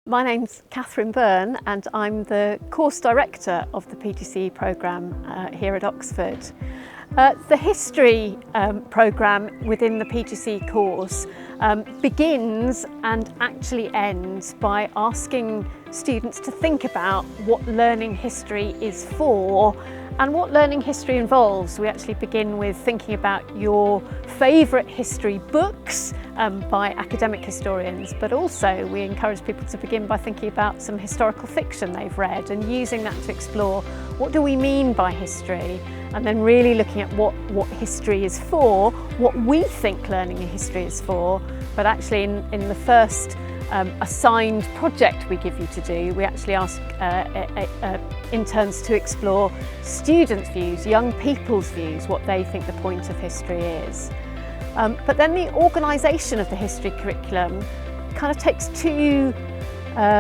My name's Katharine Byrne and I'm the course director of the PGCE programme here at Oxford. The history programme within the PGCE course begins and actually ends by asking students to think about what learning history is for and what learning history involves. We actually begin with thinking about your favourite history books by academic historians, but also we encourage people to begin by thinking about some historical fiction they've read and using that to explore what do we mean by history, and then really looking at what history is for, what we think learning a history is for. But actually in the first assigned project we give you to do, we actually ask interns to explore students' views, young people's views, what they think the point of history is. But then the organisation of the history curriculum kind of takes two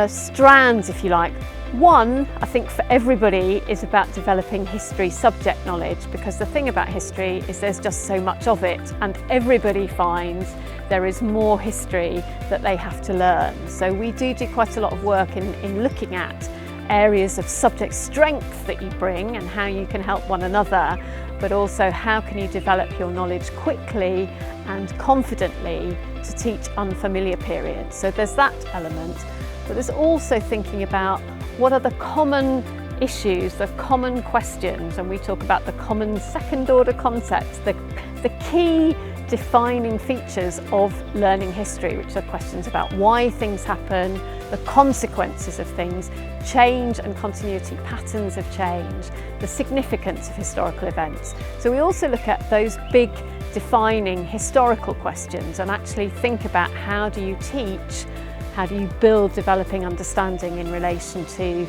strands, if you like. One, I think for everybody, is about developing history subject knowledge, because the thing about history is there's just so much of it and everybody finds there is more history that they have to learn. So we do quite a lot of work in looking at areas of subject strength that you bring and how you can help one another, but also how can you develop your knowledge quickly and confidently to teach unfamiliar periods. So there's that element, but there's also thinking about what are the common issues, the common questions, and we talk about the common second order concepts, the key defining features of learning history, which are questions about why things happen, the consequences of things, change and continuity, patterns of change, the significance of historical events. So we also look at those big defining historical questions and actually think about how do you teach, how do you build developing understanding in relation to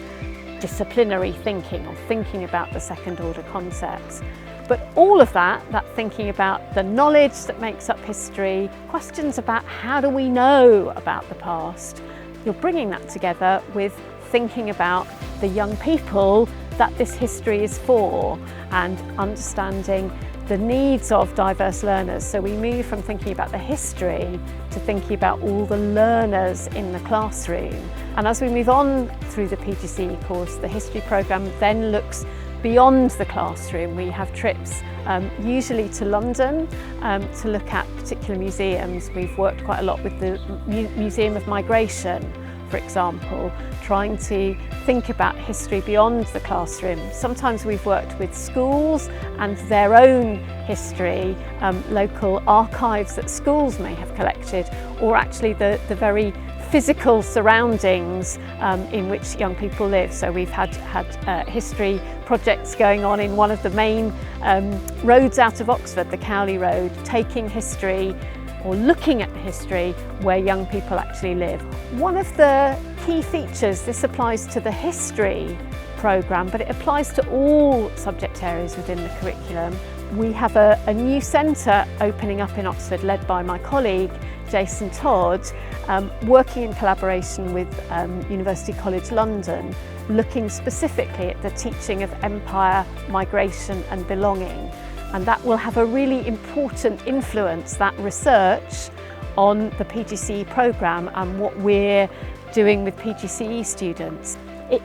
disciplinary thinking or thinking about the second order concepts. But all of that thinking about the knowledge that makes up history, questions about how do we know about the past, you're bringing that together with thinking about the young people that this history is for and understanding the needs of diverse learners. So we move from thinking about the history to thinking about all the learners in the classroom. And as we move on through the PGCE course, the history programme then looks beyond the classroom. We have trips usually to London to look at particular museums. We've worked quite a lot with the Museum of Migration, for example, trying to think about history beyond the classroom. Sometimes we've worked with schools and their own history, local archives that schools may have collected, or actually the very physical surroundings in which young people live. So we've had history projects going on in one of the main roads out of Oxford, the Cowley Road, taking history or looking at the history where young people actually live. One of the key features, this applies to the history programme, but it applies to all subject areas within the curriculum. We have a new centre opening up in Oxford led by my colleague Jason Todd, working in collaboration with University College London, looking specifically at the teaching of empire, migration and belonging. And that will have a really important influence, that research, on the PGCE programme and what we're doing with PGCE students.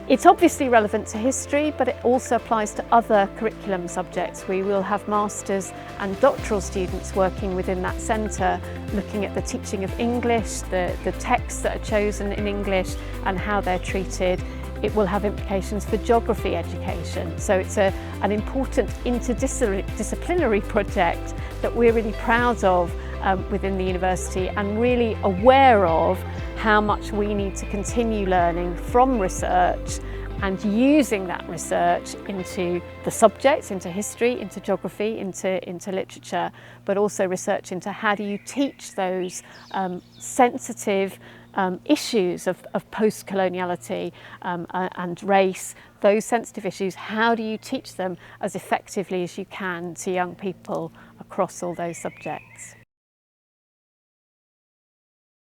It's obviously relevant to history, but it also applies to other curriculum subjects. We will have masters and doctoral students working within that centre, looking at the teaching of English, the texts that are chosen in English and how they're treated. It will have implications for geography education. So it's an important interdisciplinary project that we're really proud of within the university and really aware of how much we need to continue learning from research and using that research into the subjects, into history, into geography, into literature, but also research into how do you teach those sensitive issues of post-coloniality and race, those sensitive issues, how do you teach them as effectively as you can to young people across all those subjects?